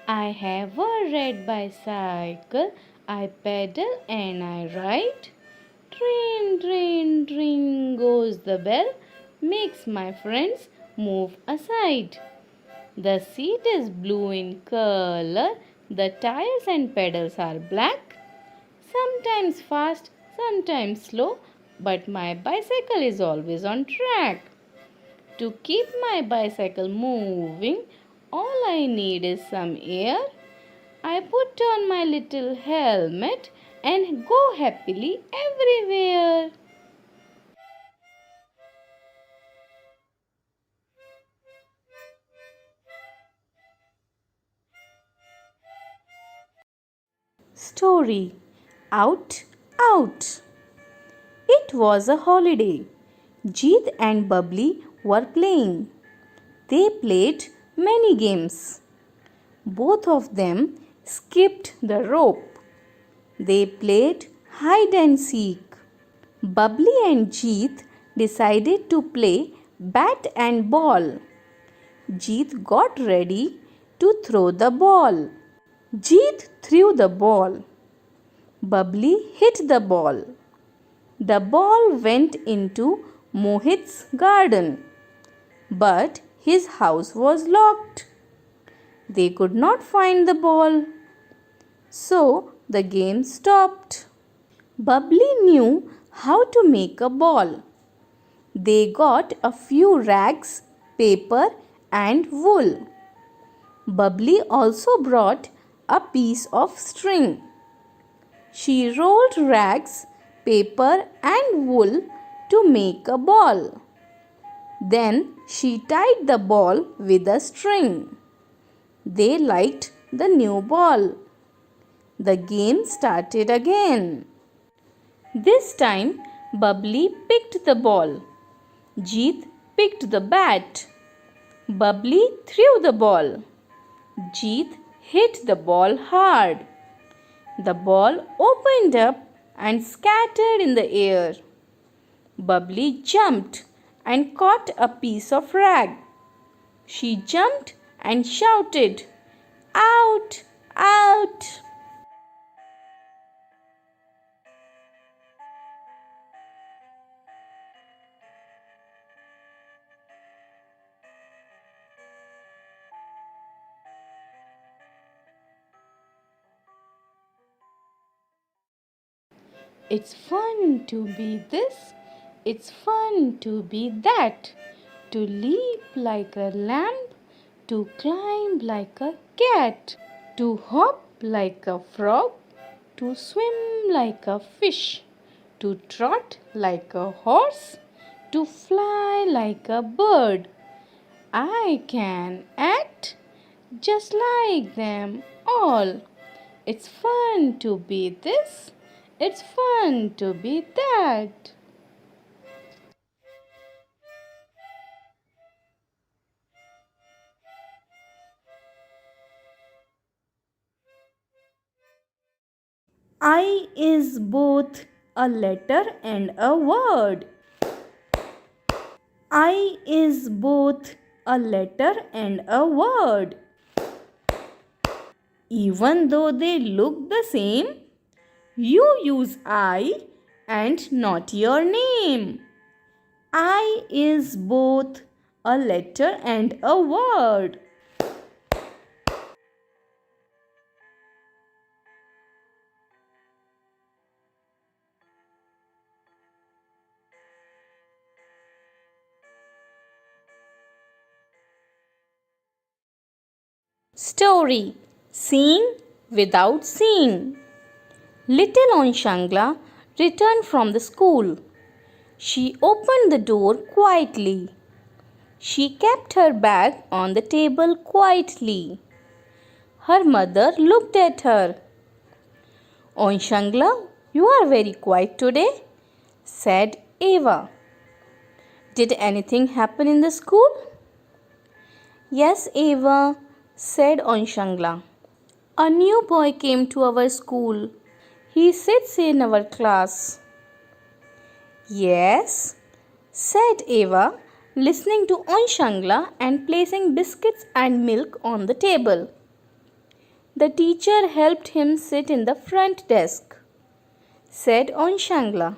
I have a red bicycle. I pedal and I ride. Train, train, train goes the bell. Makes my friends move aside. The seat is blue in color. The tires and pedals are black. Sometimes fast, sometimes slow, but my bicycle is always on track. To keep my bicycle moving, all I need is some air. I put on my little helmet and go happily everywhere. Story Out, Out. It was a holiday. Jeet and Bubbly were playing. They played many games. Both of them skipped the rope. They played hide and seek. Bubbly and Jeet decided to play bat and ball. Jeet got ready to throw the ball. Jeet threw the ball. Bubbly hit the ball. The ball went into Mohit's garden, but his house was locked. They could not find the ball, so the game stopped. Bubbly knew how to make a ball. They got a few rags, paper, and wool. Bubbly also brought a piece of string. She rolled rags, paper, and wool to make a ball. Then she tied the ball with a string. They liked the new ball. The game started again. This time, Bubbly picked the ball. Jeet picked the bat. Bubbly threw the ball. Jeet hit the ball hard. The ball opened up and scattered in the air. Bubbly jumped and caught a piece of rag. She jumped and shouted, "Out! Out!" It's fun to be this, it's fun to be that, to leap like a lamb, to climb like a cat, to hop like a frog, to swim like a fish, to trot like a horse, to fly like a bird. I can act just like them all. It's fun to be this, it's fun to be that. I is both a letter and a word. I is both a letter and a word. Even though they look the same, you use I and not your name. I is both a letter and a word. Story Seeing Without Seeing. Little Onshangla returned from the school. She opened the door quietly. She kept her bag on the table quietly. Her mother looked at her. Onshangla, you are very quiet today, said Eva. Did anything happen in the school? Yes, Eva, said Onshangla. A new boy came to our school. He sits in our class. Yes, said Eva, listening to Onshangla and placing biscuits and milk on the table. The teacher helped him sit in the front desk, said Onshangla.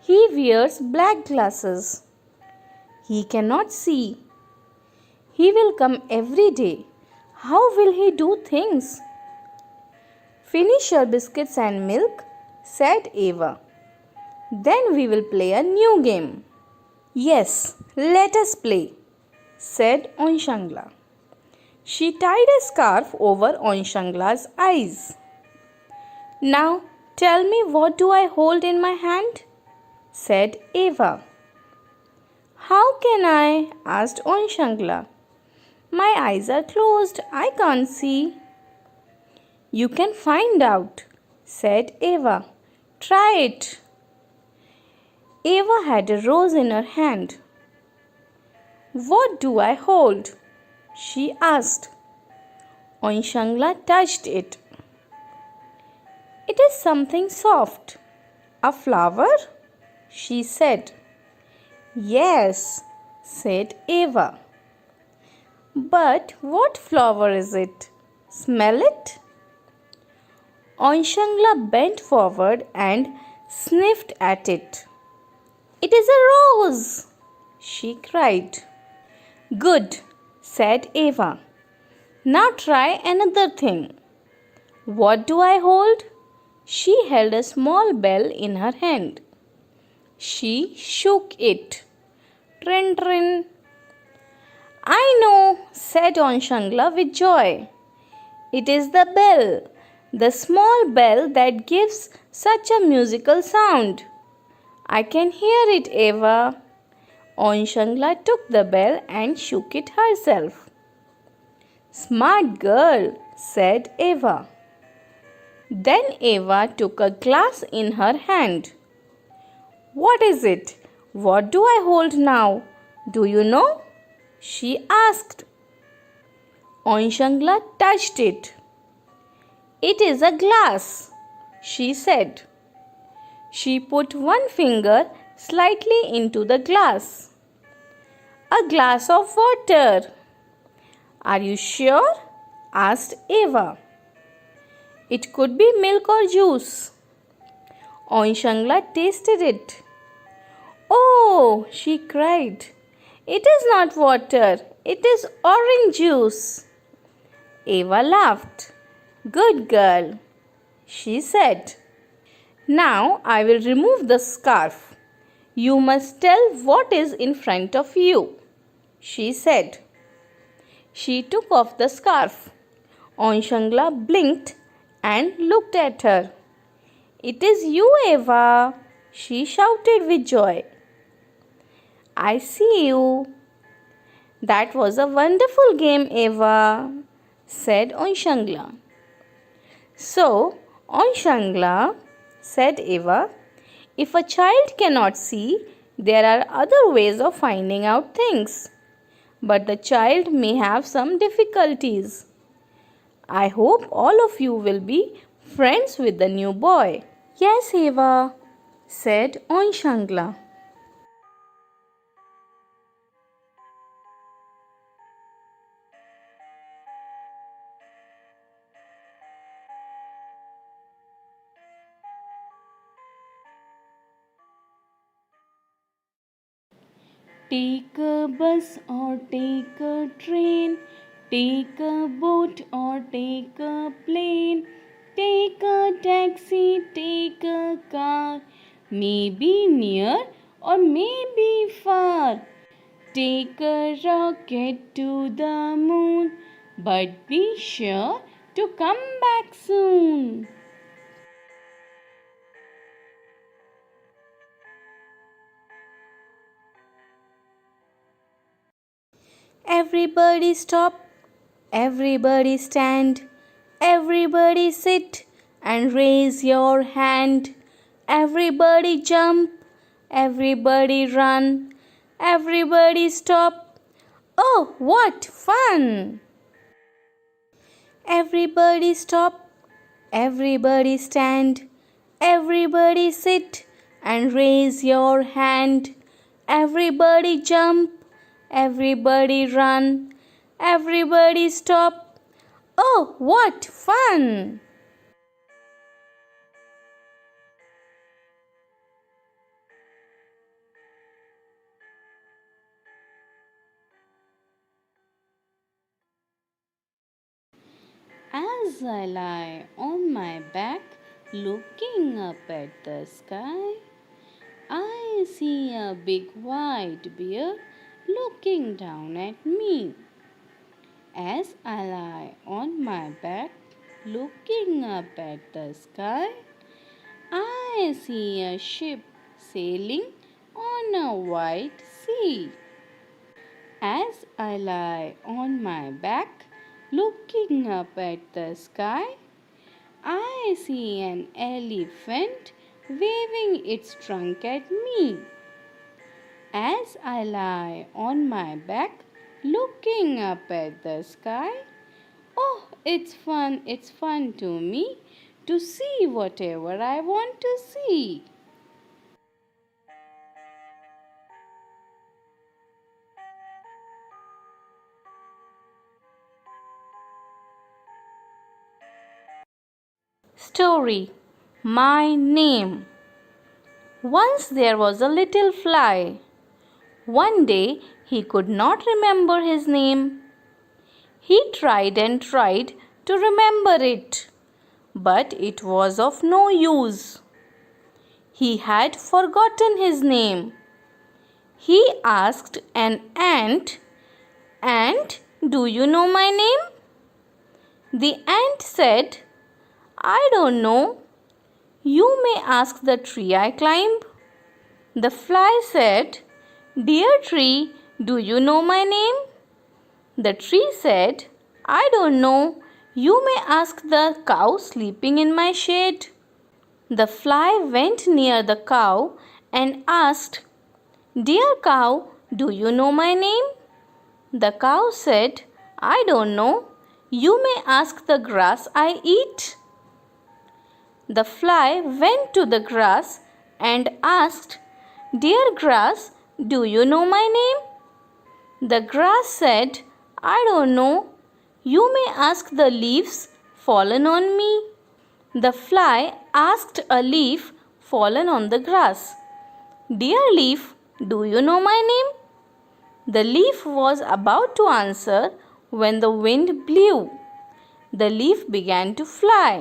He wears black glasses. He cannot see. He will come every day. How will he do things? Finish your biscuits and milk, said Eva. Then we will play a new game. Yes, let us play, said Onshangla. She tied a scarf over Onshangla's eyes. Now tell me, what do I hold in my hand? Said Eva. How can I? Asked Onshangla. My eyes are closed. I can't see. You can find out, said Eva. Try it. Eva had a rose in her hand. What do I hold? She asked. Onshangla touched it. It is something soft. A flower? She said. Yes, said Eva. But what flower is it? Smell it? Onshangla bent forward and sniffed at it. It is a rose, she cried. Good, said Eva. Now try another thing. What do I hold? She held a small bell in her hand. She shook it. Trin trin. I know, said Onshangla with joy. It is the bell, the small bell that gives such a musical sound. I can hear it, Eva. Onshangla took the bell and shook it herself. Smart girl, said Eva. Then Eva took a glass in her hand. What is it? What do I hold now? Do you know? She asked. Onshangla touched it. It is a glass, she said. She put one finger slightly into the glass. A glass of water. Are you sure? Asked Eva. It could be milk or juice. Onshangla tasted it. Oh, she cried. It is not water. It is orange juice. Eva laughed. Good girl, she said. Now I will remove the scarf. You must tell what is in front of you, she said. She took off the scarf. Onshangla blinked and looked at her. It is you, Eva, she shouted with joy. I see you. That was a wonderful game, Eva, said Onshangla. So, Onshangla, said Eva, if a child cannot see, there are other ways of finding out things. But the child may have some difficulties. I hope all of you will be friends with the new boy. Yes, Eva, said Onshangla. Take a bus or take a train, take a boat or take a plane, take a taxi, take a car, maybe near or maybe far. Take a rocket to the moon, but be sure to come back soon. Everybody stop, everybody stand, everybody sit and raise your hand. Everybody jump, everybody run, everybody stop. Oh, what fun! Everybody stop, everybody stand, everybody sit and raise your hand. Everybody jump, everybody run, everybody stop. Oh, what fun! As I lie on my back, looking up at the sky, I see a big white bear looking down at me. As I lie on my back, looking up at the sky, I see a ship sailing on a white sea. As I lie on my back, looking up at the sky, I see an elephant waving its trunk at me. As I lie on my back, looking up at the sky, oh, it's fun to me to see whatever I want to see. Story. My name. Once there was a little fly. One day he could not remember his name. He tried and tried to remember it, but it was of no use. He had forgotten his name. He asked an ant, "Ant, do you know my name?" The ant said, "I don't know. You may ask the tree I climb." The fly said, "Dear tree, do you know my name?" The tree said, "I don't know. You may ask the cow sleeping in my shade." The fly went near the cow and asked, "Dear cow, do you know my name?" The cow said, "I don't know. You may ask the grass I eat." The fly went to the grass and asked, "Dear grass, do you know my name?" The grass said, "I don't know. You may ask the leaves fallen on me." The fly asked a leaf fallen on the grass, "Dear leaf, do you know my name?" The leaf was about to answer when the wind blew. The leaf began to fly.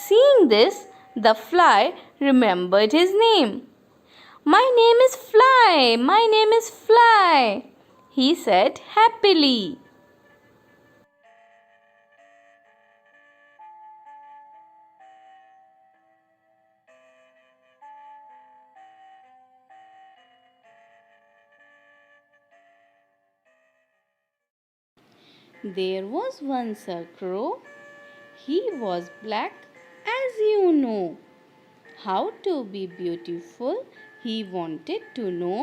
Seeing this, the fly remembered his name. "My name is Fly, my name is Fly," he said happily. There was once a crow. He was black, as you know. How to be beautiful he wanted to know.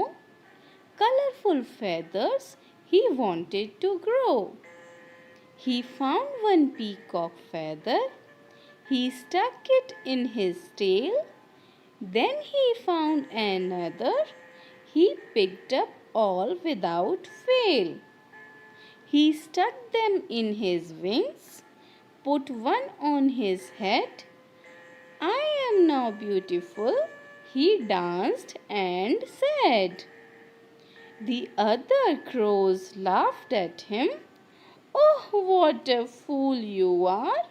Colorful feathers he wanted to grow. He found one peacock feather. He stuck it in his tail. Then he found another. He picked up all without fail. He stuck them in his wings, put one on his head. "I am now beautiful," he danced and said. The other crows laughed at him. "Oh, what a fool you are!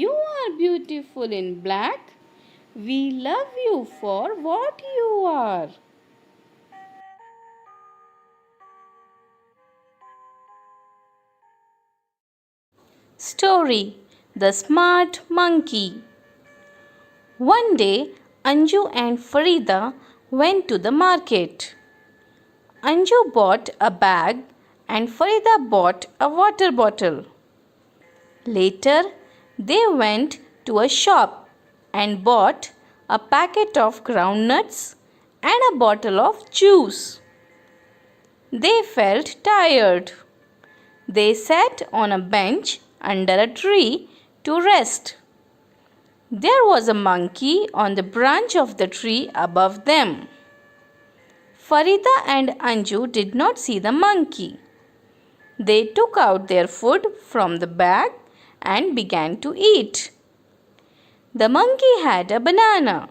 You are beautiful in black. We love you for what you are." Story. The Smart Monkey. One day, Anju and Farida went to the market. Anju bought a bag and Farida bought a water bottle. Later, they went to a shop and bought a packet of groundnuts and a bottle of juice. They felt tired. They sat on a bench under a tree to rest. There was a monkey on the branch of the tree above them. Farida and Anju did not see the monkey. They took out their food from the bag and began to eat. The monkey had a banana.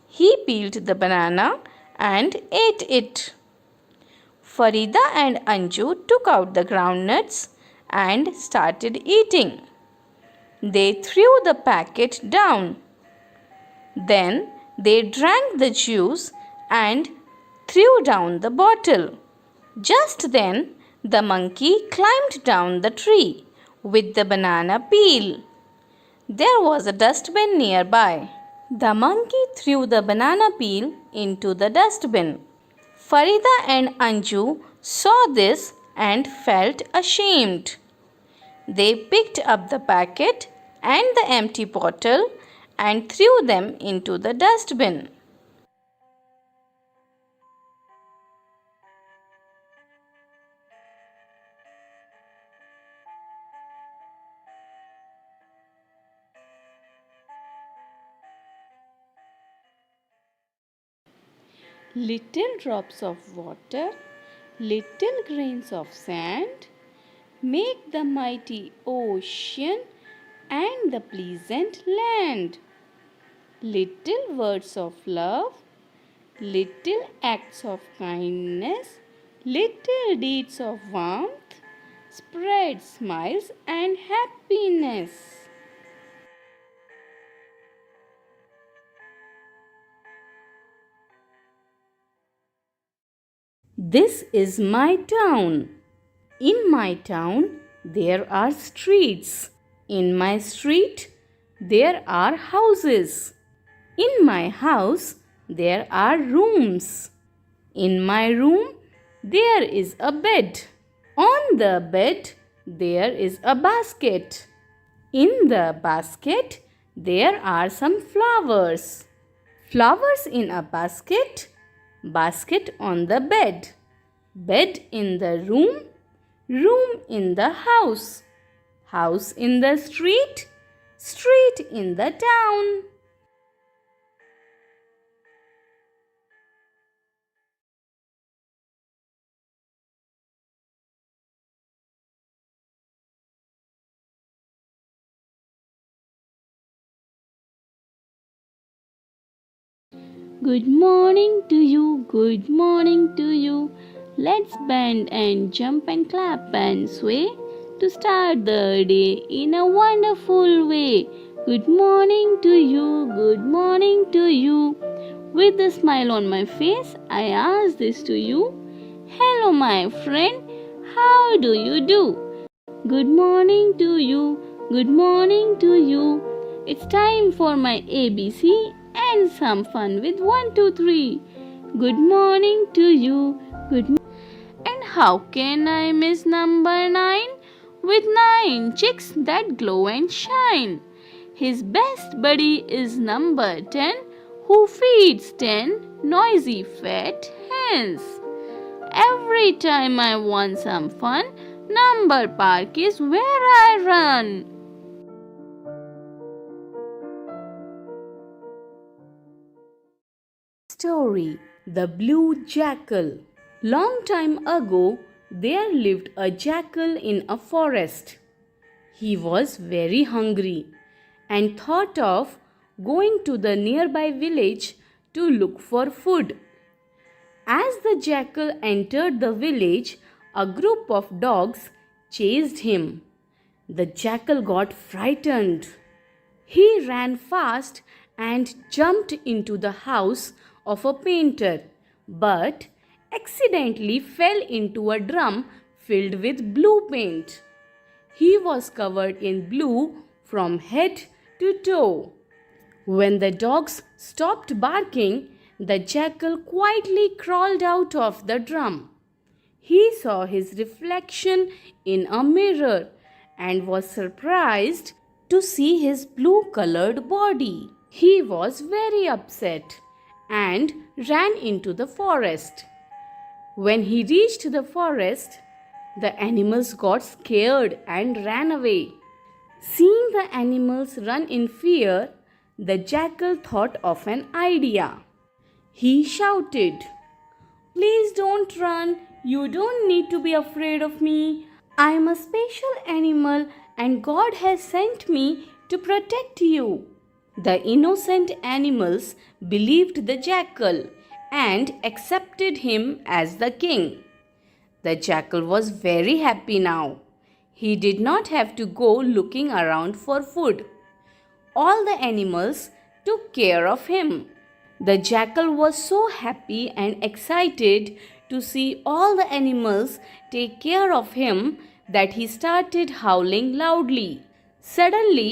He peeled the banana and ate it. Farida and Anju took out the groundnuts and started eating. They threw the packet down. Then they drank the juice and threw down the bottle. Just then, the monkey climbed down the tree with the banana peel. There was a dustbin nearby. The monkey threw the banana peel into the dustbin. Farida and Anju saw this and felt ashamed. They picked up the packet and the empty bottle and threw them into the dustbin. Little drops of water, little grains of sand, make the mighty ocean and the pleasant land. Little words of love, little acts of kindness, little deeds of warmth, spread smiles and happiness. This is my town. In my town, there are streets. In my street, there are houses. In my house, there are rooms. In my room, there is a bed. On the bed, there is a basket. In the basket, there are some flowers. Flowers in a basket, basket on the bed, bed in the room, room in the house, house in the street, street in the town. Good morning to you, good morning to you. Let's bend and jump and clap and sway to start the day in a wonderful way. Good morning to you, good morning to you. With a smile on my face, I ask this to you. Hello, my friend, how do you do? Good morning to you, good morning to you. It's time for my ABC and some fun with 1, 2, 3. Good morning to you, good morning. And how can I miss number 9? With 9 chicks that glow and shine. His best buddy is number 10, who feeds 10 noisy fat hens. Every time I want some fun, number park is where I run. Story: The Blue Jackal. Long time ago, there lived a jackal in a forest. He was very hungry and thought of going to the nearby village to look for food. As the jackal entered the village, a group of dogs chased him. The jackal got frightened. He ran fast and jumped into the house of a painter, but accidentally fell into a drum filled with blue paint. He was covered in blue from head to toe. When the dogs stopped barking, the jackal quietly crawled out of the drum. He saw his reflection in a mirror and was surprised to see his blue-colored body. He was very upset and ran into the forest. When he reached the forest, the animals got scared and ran away. Seeing the animals run in fear, the jackal thought of an idea. He shouted, "Please don't run. You don't need to be afraid of me. I am a special animal and God has sent me to protect you." The innocent animals believed the jackal and accepted him as the king. The jackal was very happy now. He did not have to go looking around for food. All the animals took care of him. The jackal was so happy and excited to see all the animals take care of him that he started howling loudly. Suddenly,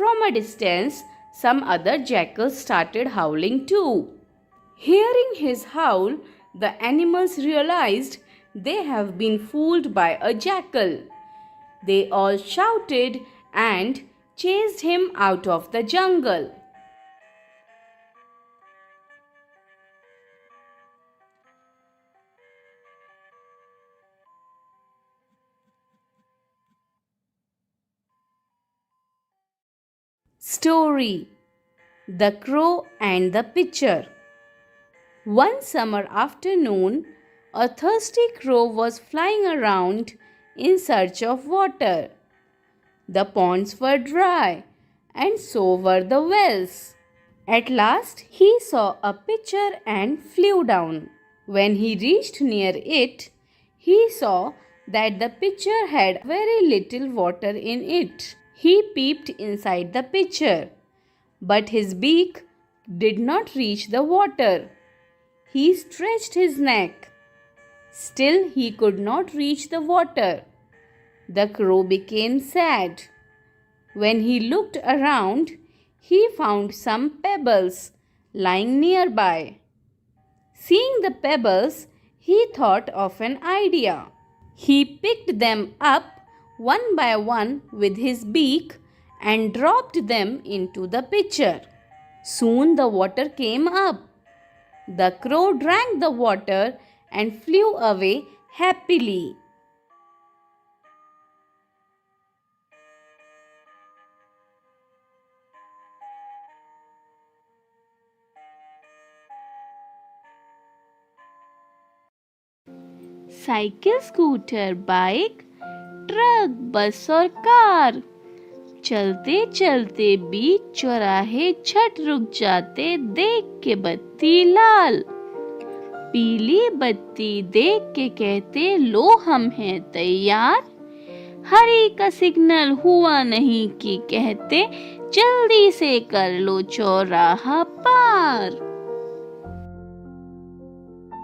from a distance, some other jackals started howling too. Hearing his howl, the animals realized they have been fooled by a jackal. They all shouted and chased him out of the jungle. Story: The Crow and the Pitcher. One summer afternoon, a thirsty crow was flying around in search of water. The ponds were dry, and so were the wells. At last, he saw a pitcher and flew down. When he reached near it, he saw that the pitcher had very little water in it. He peeped inside the pitcher, but his beak did not reach the water. He stretched his neck. Still, he could not reach the water. The crow became sad. When he looked around, he found some pebbles lying nearby. Seeing the pebbles, he thought of an idea. He picked them up one by one with his beak and dropped them into the pitcher. Soon the water came up. The crow drank the water and flew away happily. Cycle, scooter, bike, truck, बस और car चलते चलते बीच चौराहे झट रुक जाते, देख के बत्ती लाल। पीली बत्ती देख के कहते, लो हम हैं तैयार। हरी का सिग्नल हुआ नहीं कि कहते, जल्दी से कर लो चौराहा पार।